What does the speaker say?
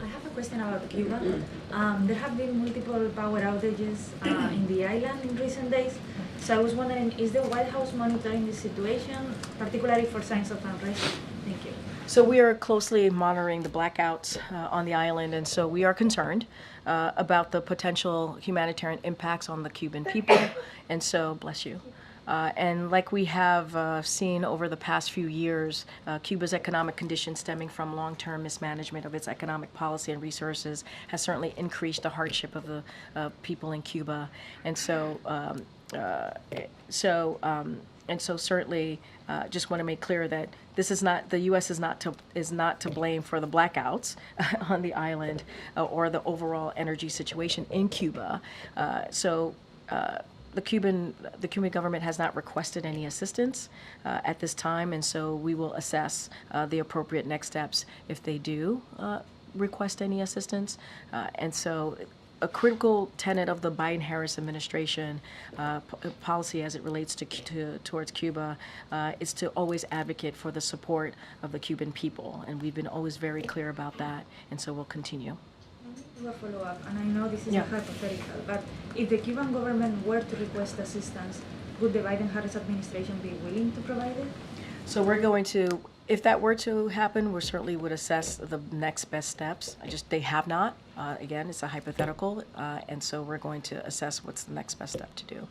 I have a question about Cuba. There have been multiple power outages in the island in recent days. So I was wondering, is the White House monitoring the situation, particularly for signs of unrest? Thank you. So we are closely monitoring the blackouts on the island, and so we are concerned about the potential humanitarian impacts on the Cuban people. And so, bless you. And like we have seen over the past few years, Cuba's economic conditions stemming from long-term mismanagement of its economic policy and resources has certainly increased the hardship of the people in Cuba. And so, certainly, just want to make clear that this is not, the U.S. is not to blame for the blackouts on the island or the overall energy situation in Cuba. The Cuban government has not requested any assistance at this time, and so we will assess the appropriate next steps if they do request any assistance. And so a critical tenet of the Biden-Harris administration policy as it relates towards Cuba is to always advocate for the support of the Cuban people, and we've been always very clear about that, and so we'll continue. Do a follow-up, and I know this is a hypothetical, but if the Cuban government were to request assistance, would the Biden-Harris administration be willing to provide it? So we're going to, if that were to happen, we certainly would assess the next best steps. They have not. Again, it's a hypothetical, and so we're going to assess what's the next best step to do.